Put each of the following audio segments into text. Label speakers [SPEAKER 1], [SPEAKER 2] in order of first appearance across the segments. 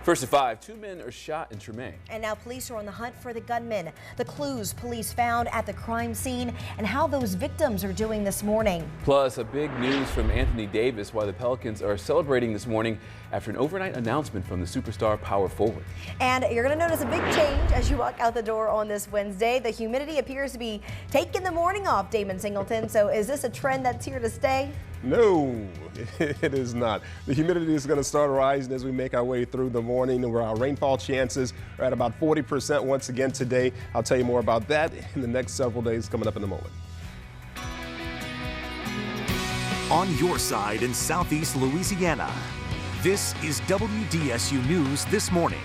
[SPEAKER 1] First at 5, 2 men are shot in Tremaine.
[SPEAKER 2] And now police are on the hunt for the gunman. The clues police found at the crime scene and how those victims are doing this morning.
[SPEAKER 1] Plus, a big news from Anthony Davis why the Pelicans are celebrating this morning after an overnight announcement from the superstar power forward.
[SPEAKER 2] And you're going to notice a big change as you walk out the door on this Wednesday. The humidity appears to be taking the morning off, Damon Singleton. So is this a trend that's here to stay?
[SPEAKER 3] No, it is not. The humidity is going to start rising as we make our way through the morning, where our rainfall chances are at about 40% once again today. I'll tell you more about that in the next several days coming up in a moment.
[SPEAKER 4] On your side in Southeast Louisiana, this is WDSU News This Morning.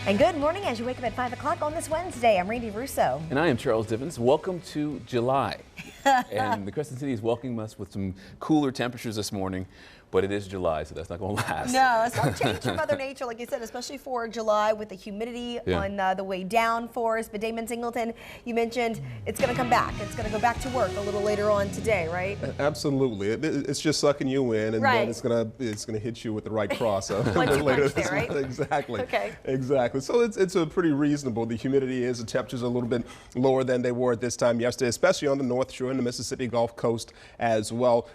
[SPEAKER 2] And good morning as you wake up at 5 o'clock on this Wednesday. I'm Randy Russo.
[SPEAKER 1] And I am Charles Divins. Welcome to July. And the Crescent City is welcoming us with some cooler temperatures this morning, but it is July, so that's not going to last.
[SPEAKER 2] No, it's not change from Mother Nature, like you said, especially for July with the humidity on the way down for us. But Damon Singleton, you mentioned it's going to come back. It's going to go back to work a little later on today, right?
[SPEAKER 3] Absolutely. It's just sucking you in, and then it's going to hit you with the right cross later this
[SPEAKER 2] right?
[SPEAKER 3] month. Exactly.
[SPEAKER 2] Okay.
[SPEAKER 3] Exactly. So it's a pretty reasonable. The humidity is, the temperatures are a little bit lower than they were at this time yesterday, especially on the North Shore and the Mississippi Gulf Coast as well.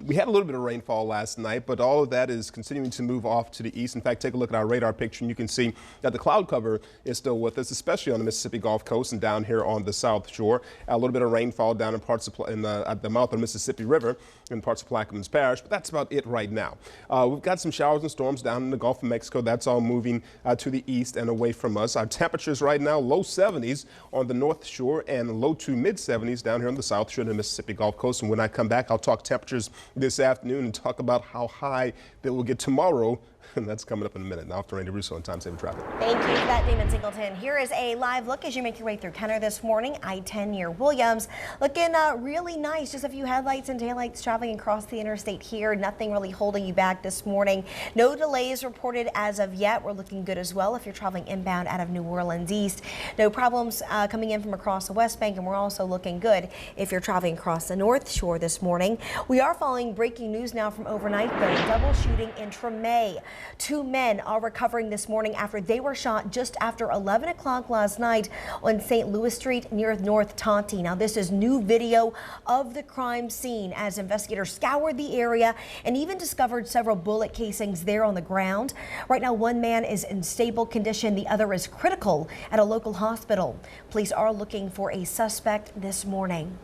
[SPEAKER 3] We had a little bit of rainfall last night, but all of that is continuing to move off to the east. In fact, take a look at our radar picture and you can see that the cloud cover is still with us, especially on the Mississippi Gulf Coast and down here on the South Shore. A little bit of rainfall down in parts of at the mouth of the Mississippi River in parts of Plaquemines Parish, but that's about it right now. We've got some showers and storms down in the Gulf of Mexico. That's all moving to the east and away from us. Our temperatures right now, low 70s on the North Shore and low to mid 70s down here on the South Shore and the Mississippi Gulf Coast. And when I come back, I'll talk temperatures this afternoon and talk about how high that we'll get tomorrow. And that's coming up in a minute. Now, after Randy Russo on Time Saver Traffic.
[SPEAKER 2] Thank you for that, Damon Singleton. Here is a live look as you make your way through Kenner this morning. I-10 near Williams. Looking really nice. Just a few headlights and taillights traveling across the interstate here. Nothing really holding you back this morning. No delays reported as of yet. We're looking good as well if you're traveling inbound out of New Orleans East. No problems coming in from across the West Bank, and we're also looking good if you're traveling across the North Shore this morning. We are following breaking news now from overnight, though. Double shooting in Tremaine. 2 men are recovering this morning after they were shot just after 11 o'clock last night on St. Louis Street near North Tonti. Now, this is new video of the crime scene as investigators scoured the area and even discovered several bullet casings there on the ground. Right now, one man is in stable condition. The other is critical at a local hospital. Police are looking for a suspect this morning.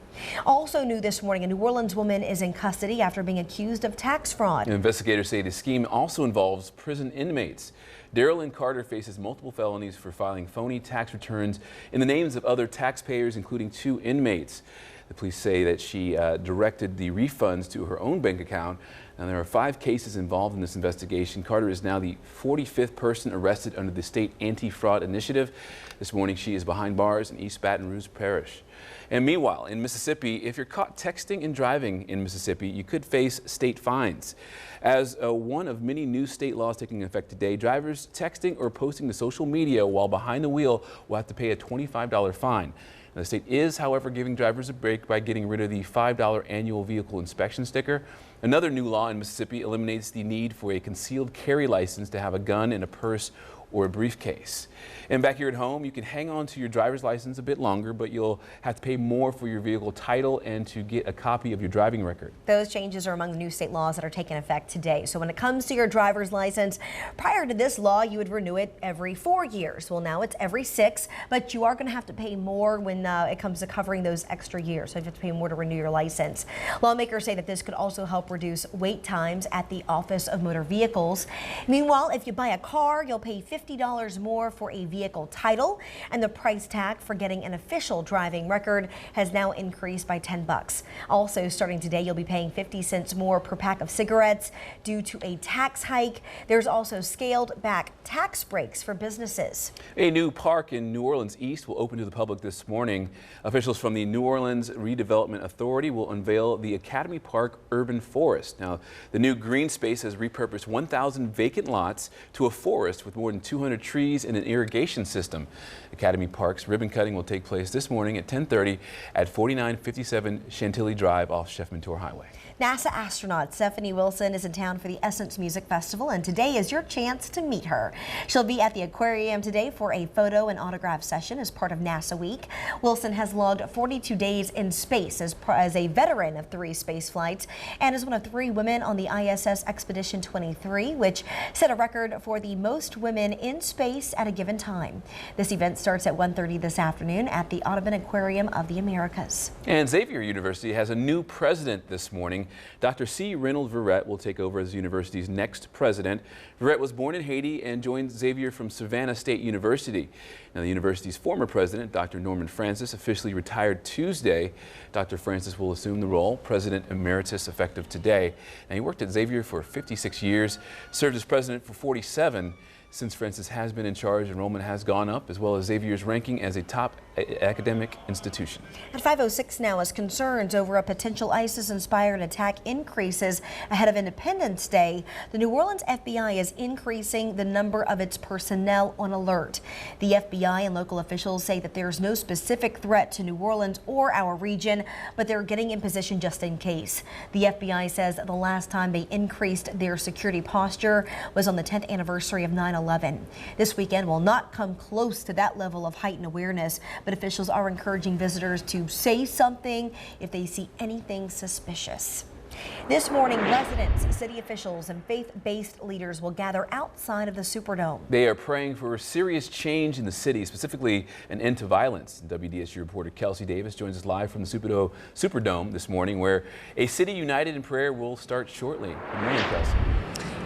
[SPEAKER 2] Also new this morning, a New Orleans woman is in custody after being accused of tax fraud.
[SPEAKER 1] Investigators say the scheme also involves prison inmates. Daryl Lynn Carter faces multiple felonies for filing phony tax returns in the names of other taxpayers, including 2 inmates. The police say that she directed the refunds to her own bank account. Now, there are 5 cases involved in this investigation. Carter is now the 45th person arrested under the state anti-fraud initiative. This morning, she is behind bars in East Baton Rouge Parish. And meanwhile, in Mississippi, if you're caught texting and driving in Mississippi, you could face state fines. As one of many new state laws taking effect today, drivers texting or posting to social media while behind the wheel will have to pay a $25 fine. Now, the state is, however, giving drivers a break by getting rid of the $5 annual vehicle inspection sticker. Another new law in Mississippi eliminates the need for a concealed carry license to have a gun in a purse or a briefcase. And back here at home, you can hang on to your driver's license a bit longer, but you'll have to pay more for your vehicle title and to get a copy of your driving record.
[SPEAKER 2] Those changes are among the new state laws that are taking effect today. So when it comes to your driver's license, prior to this law, you would renew it every 4 years. Well, now it's every 6, but you are going to have to pay more when it comes to covering those extra years. So you have to pay more to renew your license. Lawmakers say that this could also help reduce wait times at the Office of Motor Vehicles. Meanwhile, if you buy a car, you'll pay $50 more for a vehicle title, and the price tag for getting an official driving record has now increased by $10. Also, starting today, you'll be paying 50 cents more per pack of cigarettes due to a tax hike. There's also scaled back tax breaks for businesses.
[SPEAKER 1] A new park in New Orleans East will open to the public this morning. Officials from the New Orleans Redevelopment Authority will unveil the Academy Park Urban Forest. Now, the new green space has repurposed 1,000 vacant lots to a forest with more than 200 trees and an irrigation system. Academy Park's ribbon cutting will take place this morning at 10:30 at 4957 Chantilly Drive off Chef Mentor Highway.
[SPEAKER 2] NASA astronaut Stephanie Wilson is in town for the Essence Music Festival, and today is your chance to meet her. She'll be at the aquarium today for a photo and autograph session as part of NASA Week. Wilson has logged 42 days in space as a veteran of 3 space flights and is one of 3 women on the ISS Expedition 23, which set a record for the most women in space at a given time. This event starts at 1:30 this afternoon at the Audubon Aquarium of the Americas.
[SPEAKER 1] And Xavier University has a new president this morning. Dr. C. Reynold Verrett will take over as the university's next president. Verrett was born in Haiti and joined Xavier from Savannah State University. Now, the university's former president, Dr. Norman Francis, officially retired Tuesday. Dr. Francis will assume the role, President Emeritus, effective today. Now, he worked at Xavier for 56 years, served as president for 47. Since Francis has been in charge, enrollment has gone up, as well as Xavier's ranking as a top academic institution.
[SPEAKER 2] At 5:06 now, as concerns over a potential ISIS-inspired attack increases ahead of Independence Day, the New Orleans FBI is increasing the number of its personnel on alert. The FBI and local officials say that there's no specific threat to New Orleans or our region, but they're getting in position just in case. The FBI says the last time they increased their security posture was on the 10th anniversary of 9/11. This weekend will not come close to that level of heightened awareness, but officials are encouraging visitors to say something if they see anything suspicious. This morning, residents, city officials, and faith-based leaders will gather outside of the Superdome.
[SPEAKER 1] They are praying for a serious change in the city, specifically an end to violence. WDSU reporter Kelsey Davis joins us live from the Superdome this morning, where a city united in prayer will start shortly. Good morning, Kelsey.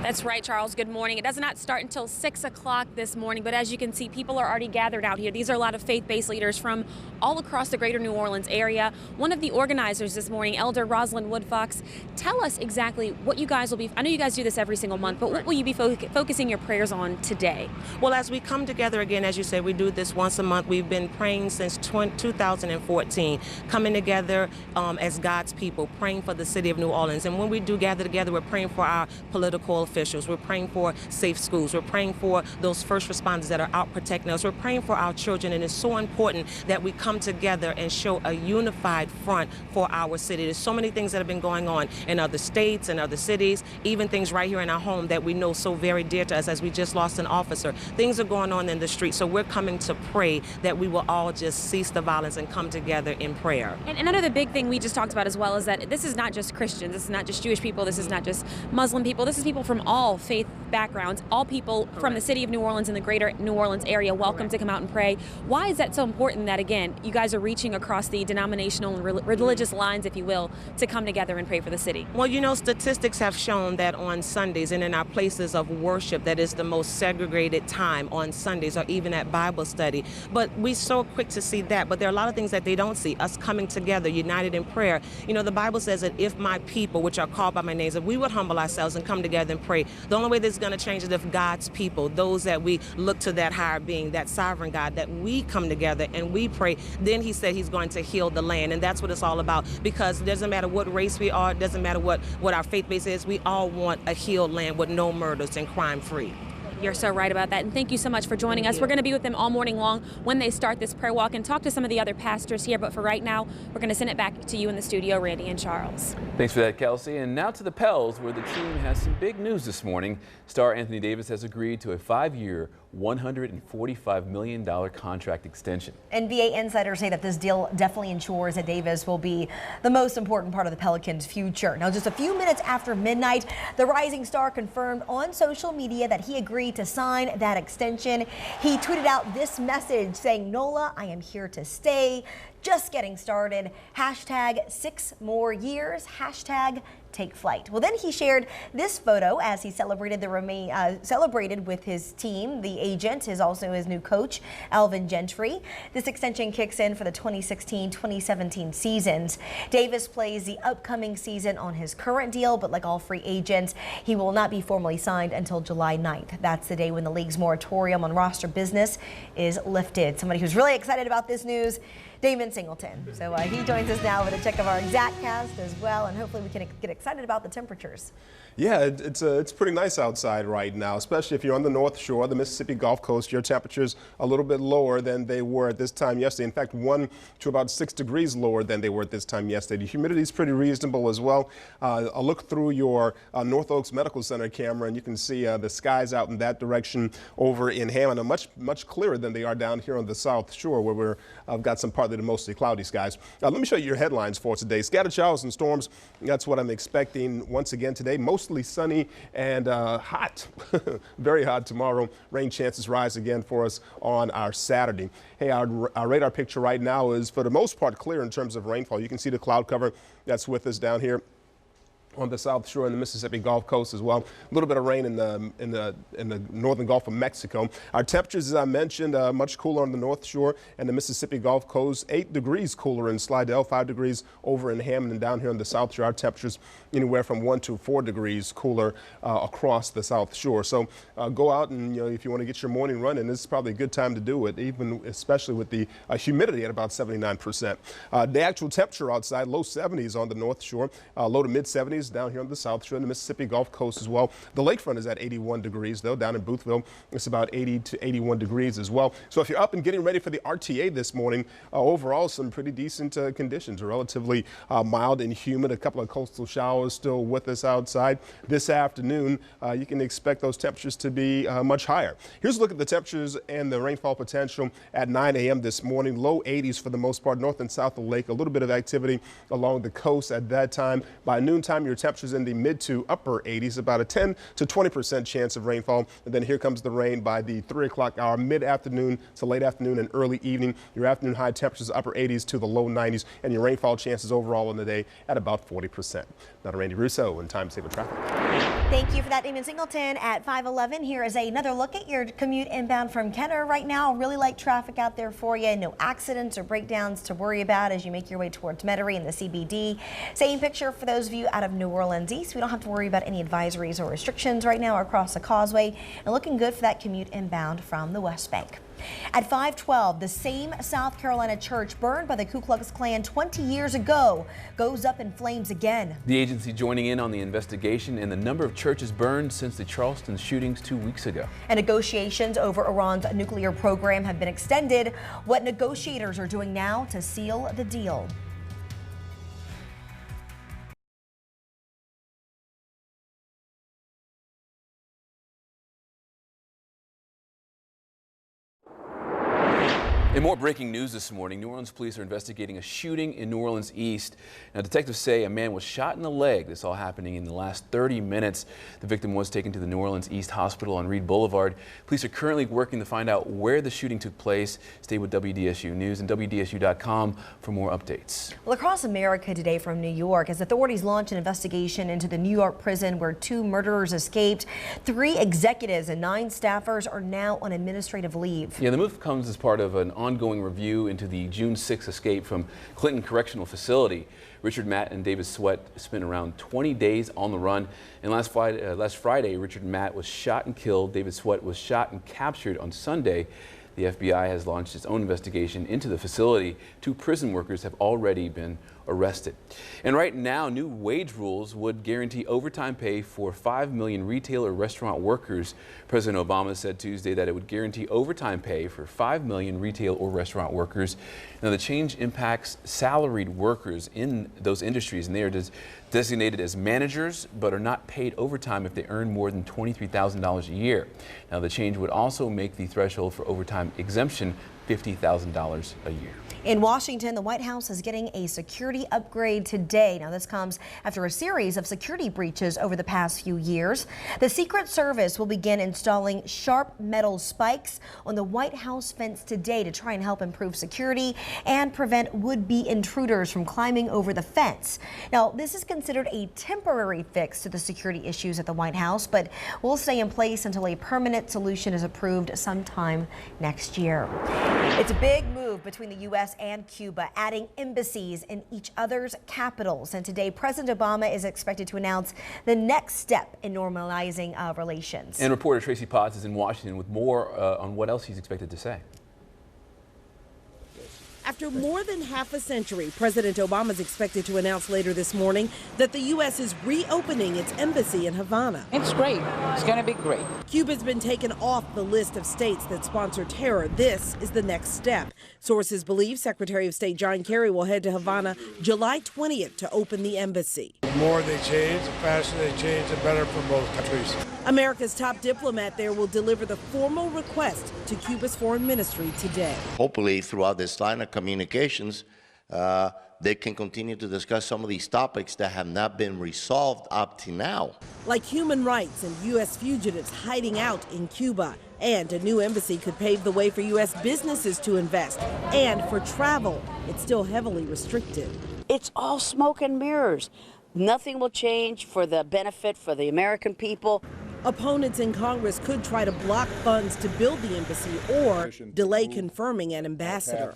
[SPEAKER 5] That's right, Charles. Good morning. It does not start until 6 o'clock this morning, but as you can see, people are already gathered out here. These are a lot of faith-based leaders from all across the greater New Orleans area. One of the organizers this morning, Elder Rosalind Woodfox, tell us exactly what you guys will be, I know you guys do this every single month, but what will you be focusing your prayers on today?
[SPEAKER 6] Well, as we come together again, as you said, we do this once a month. We've been praying since 2014, coming together as God's people, praying for the city of New Orleans. And when we do gather together, we're praying for our political officials. We're praying for safe schools. We're praying for those first responders that are out protecting us. We're praying for our children, and it's so important that we come together and show a unified front for our city. There's so many things that have been going on in other states and other cities, even things right here in our home that we know so very dear to us, as we just lost an officer. Things are going on in the street, so we're coming to pray that we will all just cease the violence and come together in prayer.
[SPEAKER 5] And another big thing we just talked about as well is that this is not just Christians, this is not just Jewish people, this is not just Muslim people, this is people from all faith backgrounds, all people from the city of New Orleans and the greater New Orleans area. Welcome to come out and pray. Why is that so important that, again, you guys are reaching across the denominational and religious lines, if you will, to come together and pray for the city?
[SPEAKER 6] Well, you know, statistics have shown that on Sundays and in our places of worship, that is the most segregated time on Sundays, or even at Bible study. But we're so quick to see that, but there are a lot of things that they don't see. Us coming together, united in prayer. You know, the Bible says that if my people, which are called by my name, if we would humble ourselves and come together and pray, the only way that's going to change is if God's people, those that we look to that higher being, that sovereign God, that we come together and we pray, then he said he's going to heal the land. And that's what it's all about, because it doesn't matter what race we are, it doesn't matter what our faith base is, we all want a healed land with no murders and crime free.
[SPEAKER 5] You're so right about that, and thank you so much for joining us. We're going to be with them all morning long when they start this prayer walk and talk to some of the other pastors here, but for right now, we're going to send it back to you in the studio, Randy and Charles.
[SPEAKER 1] Thanks for that, Kelsey. And now to the Pels, where the team has some big news this morning. Star Anthony Davis has agreed to a 5-year, $145 million contract extension.
[SPEAKER 2] NBA insiders say that this deal definitely ensures that Davis will be the most important part of the Pelicans' future. Now, just a few minutes after midnight, the rising star confirmed on social media that he agreed to sign that extension. He tweeted out this message saying, "Nola, I am here to stay. Just getting started. Hashtag 6 more years. Hashtag take flight." Well, then he shared this photo as he celebrated celebrated with his team. The agent is also his new coach, Alvin Gentry. This extension kicks in for the 2016-2017 seasons. Davis plays the upcoming season on his current deal, but like all free agents, he will not be formally signed until July 9th. That's the day when the league's moratorium on roster business is lifted. Somebody who's really excited about this news, Damon Singleton. So he joins us now with a check of our exactcast as well, and hopefully we can get excited about the temperatures.
[SPEAKER 3] Yeah, it's pretty nice outside right now, especially if you're on the North Shore, the Mississippi Gulf Coast. Your temperatures a little bit lower than they were at this time yesterday. In fact, 1 to about 6 degrees lower than they were at this time yesterday. The humidity is pretty reasonable as well. A look through your North Oaks Medical Center camera, and you can see the skies out in that direction over in Hammond are much clearer than they are down here on the South Shore, where we've got some partly to mostly cloudy skies. Let me show you your headlines for today. Scattered showers and storms. That's what I'm expecting once again today. Mostly sunny and hot, very hot tomorrow. Rain chances rise again for us on our Saturday. Hey, our radar picture right now is for the most part clear in terms of rainfall. You can see the cloud cover that's with us down here on the South Shore and the Mississippi Gulf Coast as well. A little bit of rain in the northern Gulf of Mexico. Our temperatures, as I mentioned, much cooler on the North Shore and the Mississippi Gulf Coast. 8 degrees cooler in Slidell, 5 degrees over in Hammond, and down here on the South Shore, our temperatures anywhere from 1 to 4 degrees cooler across the South Shore. So go out and, if you want to get your morning run in, this is probably a good time to do it, especially with the humidity at about 79%. The actual temperature outside, low 70s on the North Shore, low to mid 70s down here on the South Shore and the Mississippi Gulf Coast as well. The lakefront is at 81 degrees, though. Down in Boothville, it's about 80 to 81 degrees as well. So if you're up and getting ready for the RTA this morning, overall, some pretty decent conditions. Relatively mild and humid. A couple of coastal showers still with us outside. This afternoon, you can expect those temperatures to be much higher. Here's a look at the temperatures and the rainfall potential at 9 a.m. this morning. Low 80s for the most part, north and south of the lake. A little bit of activity along the coast at that time. By noontime, your temperatures in the mid to upper 80s, about a 10 to 20% chance of rainfall. And then here comes the rain by the 3 o'clock hour, mid-afternoon to late afternoon and early evening. Your afternoon high temperatures upper 80s to the low 90s, and your rainfall chances overall in the day at about 40%. Now to Randy Russo and Time Saver Traffic.
[SPEAKER 2] Thank you for that, Damon Singleton. At 5:11, here is another look at your commute inbound from Kenner right now. Really light traffic out there for you. No accidents or breakdowns to worry about as you make your way towards Metairie and the CBD. Same picture for those of you out of New Orleans East. We don't have to worry about any advisories or restrictions right now across the causeway, and looking good for that commute inbound from the West Bank. At 5:12, the same South Carolina church burned by the Ku Klux Klan 20 years ago goes up in flames again.
[SPEAKER 1] The agency joining in on the investigation and the number of churches burned since the Charleston shootings 2 weeks ago.
[SPEAKER 2] And negotiations over Iran's nuclear program have been extended. What negotiators are doing now to seal the deal.
[SPEAKER 1] In more breaking news this morning, New Orleans police are investigating a shooting in New Orleans East. Now, detectives say a man was shot in the leg. This all happening in the last 30 minutes. The victim was taken to the New Orleans East Hospital on Reed Boulevard. Police are currently working to find out where the shooting took place. Stay with WDSU News and WDSU.com for more updates.
[SPEAKER 2] Well, across America today from New York, as authorities launch an investigation into the New York prison where 2 murderers escaped, 3 executives and 9 staffers are now on administrative leave.
[SPEAKER 1] Yeah, the move comes as part of an ongoing review into the June 6th escape from Clinton Correctional Facility. Richard Matt and David Sweat spent around 20 days on the run. And last Friday, Richard Matt was shot and killed. David Sweat was shot and captured on Sunday. The FBI has launched its own investigation into the facility. 2 prison workers have already been arrested. And right now, new wage rules would guarantee overtime pay for 5 million retail or restaurant workers. President Obama said Tuesday that it would guarantee overtime pay for 5 million retail or restaurant workers. Now, the change impacts salaried workers in those industries, and they are designated as managers but are not paid overtime if they earn more than $23,000 a year. Now, the change would also make the threshold for overtime exemption $50,000 a year.
[SPEAKER 2] In Washington, the White House is getting a security upgrade today. Now, this comes after a series of security breaches over the past few years. The Secret Service will begin installing sharp metal spikes on the White House fence today to try and help improve security and prevent would-be intruders from climbing over the fence. Now, this is considered a temporary fix to the security issues at the White House, but will stay in place until a permanent solution is approved sometime next year. It's a big move between the U.S. and Cuba, adding embassies in each other's capitals. And today, President Obama is expected to announce the next step in normalizing relations.
[SPEAKER 1] And reporter Tracy Potts is in Washington with more on what else he's expected to say.
[SPEAKER 7] After more than half a century, President Obama is expected to announce later this morning that the U.S. is reopening its embassy in Havana.
[SPEAKER 8] It's great. It's going to be great.
[SPEAKER 7] Cuba's been taken off the list of states that sponsor terror. This is the next step. Sources believe Secretary of State John Kerry will head to Havana July 20th to open the embassy.
[SPEAKER 9] The more they change, the faster they change, the better for both countries.
[SPEAKER 7] America's top diplomat there will deliver the formal request to Cuba's foreign ministry today.
[SPEAKER 10] Hopefully, throughout this line of communications, they can continue to discuss some of these topics that have not been resolved up to now.
[SPEAKER 7] Like human rights and U.S. fugitives hiding out in Cuba. And a new embassy could pave the way for U.S. businesses to invest. And for travel, it's still heavily restricted.
[SPEAKER 8] It's all smoke and mirrors. Nothing will change for the benefit for the American people.
[SPEAKER 7] Opponents in Congress could try to block funds to build the embassy or delay confirming an ambassador.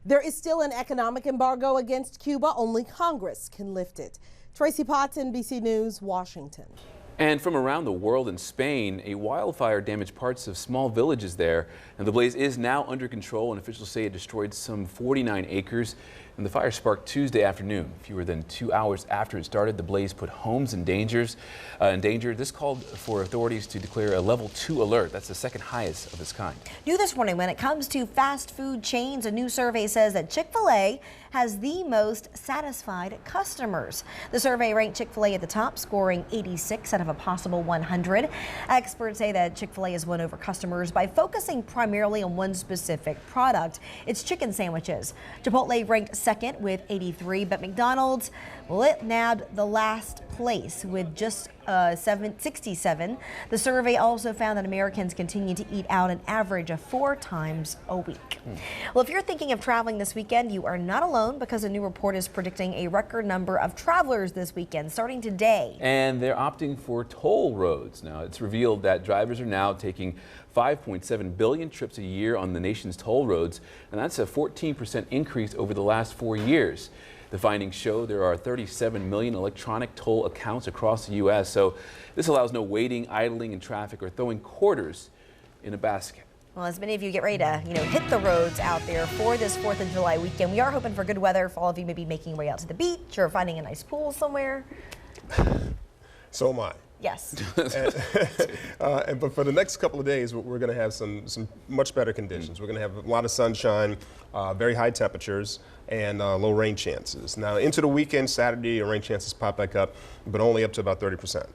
[SPEAKER 7] There is still an economic embargo against Cuba. Only Congress can lift it. Tracy Potts, NBC News, Washington.
[SPEAKER 1] And from around the world, in Spain, a wildfire damaged parts of small villages there, and the blaze is now under control, and officials say it destroyed some 49 acres. And the fire sparked Tuesday afternoon. Fewer than 2 hours after it started, the blaze put homes in danger. This called for authorities to declare a level 2 alert. That's the second highest of its kind.
[SPEAKER 2] New this morning, when it comes to fast food chains, a new survey says that Chick-fil-A has the most satisfied customers. The survey ranked Chick-fil-A at the top, scoring 86 out of a possible 100. Experts say that Chick-fil-A has won over customers by focusing primarily on one specific product. It's chicken sandwiches. Chipotle ranked second with 83, but McDonald's, well, it nabbed the last place with just 67. The survey also found that Americans continue to eat out an average of 4 times a week. Well, if you're thinking of traveling this weekend, you are not alone, because a new report is predicting a record number of travelers this weekend, starting today.
[SPEAKER 1] And they're opting for toll roads. Now, it's revealed that drivers are now taking 5.7 billion trips a year on the nation's toll roads, and that's a 14% increase over the last 4 years. The findings show there are 37 million electronic toll accounts across the U.S., so this allows no waiting, idling in traffic, or throwing quarters in a basket.
[SPEAKER 2] Well, as many of you get ready to, hit the roads out there for this 4th of July weekend, we are hoping for good weather for all of you maybe making your way out to the beach or finding a nice pool somewhere.
[SPEAKER 3] So am I.
[SPEAKER 2] Yes.
[SPEAKER 3] But for the next couple of days, we're going to have some much better conditions. We're going to have a lot of sunshine, very high temperatures, and low rain chances. Now, into the weekend, Saturday, rain chances pop back up, but only up to about 30%.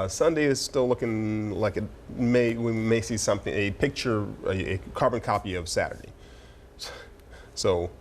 [SPEAKER 3] Sunday is still looking like we may see something, a carbon copy of Saturday. So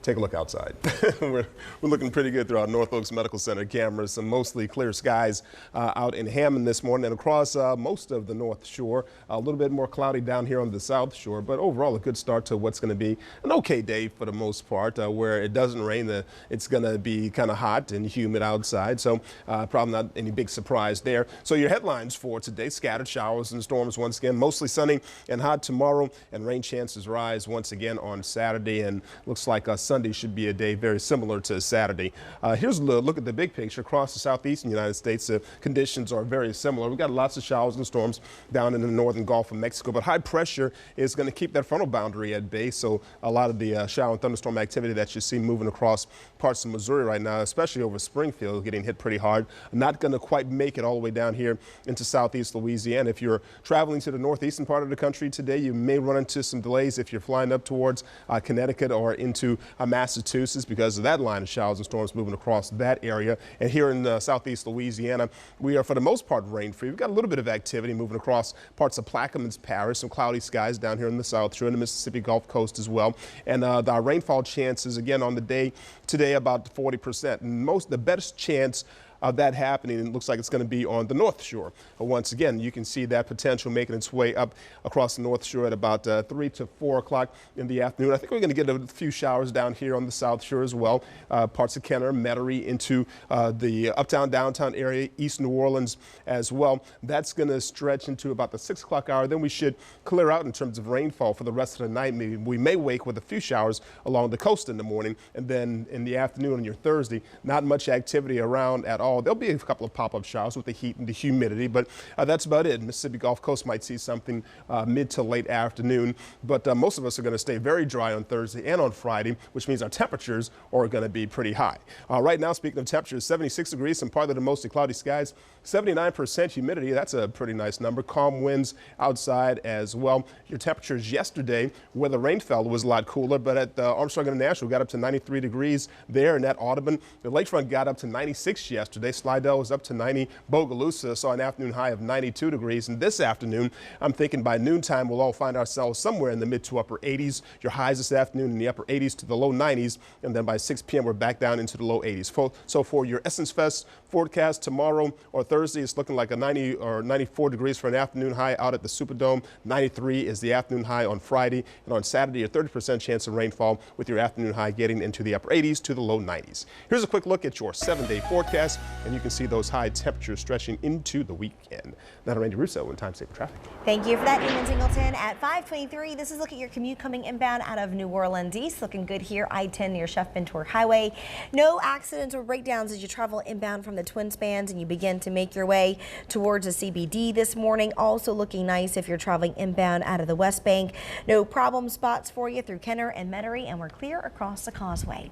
[SPEAKER 3] take a look outside. We're looking pretty good throughout North Oaks Medical Center cameras. Some mostly clear skies out in Hammond this morning and across most of the North Shore. A little bit more cloudy down here on the South Shore, but overall a good start to what's going to be an okay day for the most part. Where it doesn't rain, it's going to be kind of hot and humid outside, so probably not any big surprise there. So your headlines for today: scattered showers and storms once again, mostly sunny and hot tomorrow, and rain chances rise once again on Saturday, and looks like Sunday should be a day very similar to Saturday. Here's a look at the big picture across the southeastern United States. Conditions are very similar. We've got lots of showers and storms down in the northern Gulf of Mexico, but high pressure is going to keep that frontal boundary at bay. So a lot of the shower and thunderstorm activity that you see moving across parts of Missouri right now, especially over Springfield, getting hit pretty hard. Not going to quite make it all the way down here into southeast Louisiana. If you're traveling to the northeastern part of the country today, you may run into some delays if you're flying up towards Connecticut or into Massachusetts, because of that line of showers and storms moving across that area. And here in southeast Louisiana, we are for the most part rain-free. We've got a little bit of activity moving across parts of Plaquemines Parish, some cloudy skies down here in the South Shore and the Mississippi Gulf Coast as well. And the rainfall chances again on the day today about 40%. And the best chance of that happening, and it looks like it's going to be on the North Shore. Once again, you can see that potential making its way up across the North Shore at about 3 to 4 o'clock in the afternoon. I think we're going to get a few showers down here on the South Shore as well. Parts of Kenner, Metairie, into the uptown, downtown area, East New Orleans as well. That's going to stretch into about the 6 o'clock hour. Then we should clear out in terms of rainfall for the rest of the night. Maybe we may wake with a few showers along the coast in the morning, and then in the afternoon on your Thursday, not much activity around at all. rainfall. There'll be a couple of pop-up showers with the heat and the humidity, but that's about it. Mississippi Gulf Coast might see something mid to late afternoon, but most of us are going to stay very dry on Thursday and on Friday, which means our temperatures are going to be pretty high. Right now, speaking of temperatures, 76 degrees, some partly to mostly cloudy skies, 79% humidity. That's a pretty nice number. Calm winds outside as well. Your temperatures yesterday, where the rain fell, was a lot cooler, but at Armstrong International, got up to 93 degrees there, and at Audubon, the lakefront got up to 96 yesterday. Slidell was up to 90. Bogalusa saw an afternoon high of 92 degrees. And this afternoon, I'm thinking by noontime, we'll all find ourselves somewhere in the mid to upper 80s. Your highs this afternoon in the upper 80s to the low 90s. And then by 6 p.m., we're back down into the low 80s. So for your Essence Fest forecast tomorrow or Thursday, it's looking like a 90 or 94 degrees for an afternoon high out at the Superdome. 93 is the afternoon high on Friday. And on Saturday, a 30% chance of rainfall with your afternoon high getting into the upper 80s to the low 90s. Here's a quick look at your 7-day forecast, and you can see those high temperatures stretching into the weekend. Now to Randy Russo in Time Saver Traffic.
[SPEAKER 2] Thank you for that, Eamon Singleton. At 5:23, this is a look at your commute coming inbound out of New Orleans East. Looking good here, I-10 near Chef Bentour Highway. No accidents or breakdowns as you travel inbound from the Twin Spans and you begin to make your way towards the CBD this morning. Also looking nice if you're traveling inbound out of the West Bank. No problem spots for you through Kenner and Metairie, and we're clear across the causeway.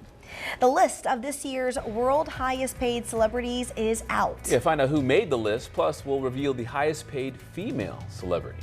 [SPEAKER 2] The list of this year's world highest paid celebrities is out.
[SPEAKER 1] Yeah, find out who made the list, plus we'll reveal the highest paid female celebrity.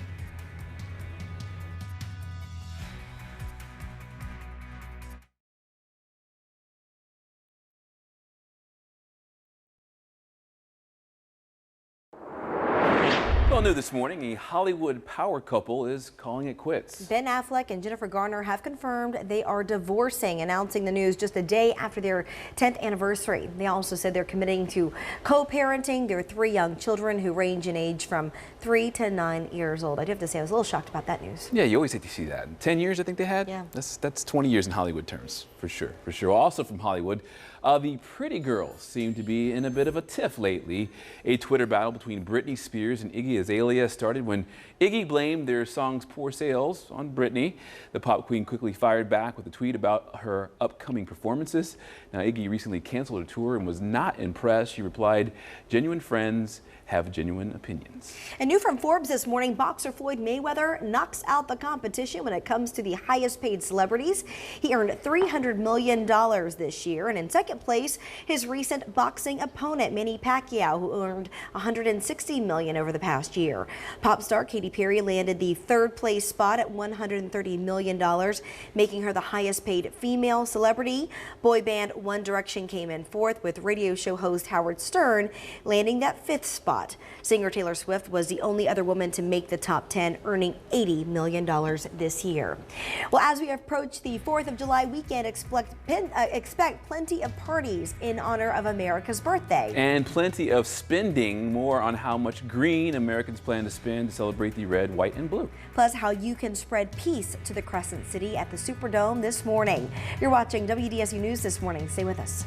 [SPEAKER 1] Well, new this morning, a Hollywood power couple is calling it quits.
[SPEAKER 2] Ben Affleck and Jennifer Garner have confirmed they are divorcing, announcing the news just a day after their 10th anniversary. They also said they're committing to co-parenting their 3 young children who range in age from 3 to 9 years old. I do have to say I was a little shocked about that news.
[SPEAKER 1] Yeah, you always hate to see that. 10 years, I think they had?
[SPEAKER 2] Yeah.
[SPEAKER 1] That's 20 years in Hollywood terms, for sure. For sure. Also from Hollywood, the pretty girls seem to be in a bit of a tiff lately. A Twitter battle between Britney Spears and Iggy Azalea started when Iggy blamed their song's poor sales on Britney. The pop queen quickly fired back with a tweet about her upcoming performances. Now, Iggy recently canceled her tour and was not impressed. She replied, "Genuine friends have genuine opinions."
[SPEAKER 2] And new from Forbes this morning, boxer Floyd Mayweather knocks out the competition when it comes to the highest paid celebrities. He earned $300 million this year, and in second place, his recent boxing opponent, Manny Pacquiao, who earned $160 million over the past year. Pop star Katy Perry landed the third place spot at $130 million, making her the highest paid female celebrity. Boy band One Direction came in fourth, with radio show host Howard Stern landing that 5th spot. Singer Taylor Swift was the only other woman to make the top 10, earning $80 million this year. Well, as we approach the 4th of July weekend, expect plenty of parties in honor of America's birthday.
[SPEAKER 1] And plenty of spending. More on how much green Americans plan to spend to celebrate the red, white, and blue.
[SPEAKER 2] Plus, how you can spread peace to the Crescent City at the Superdome this morning. You're watching WDSU News This Morning. Stay with us.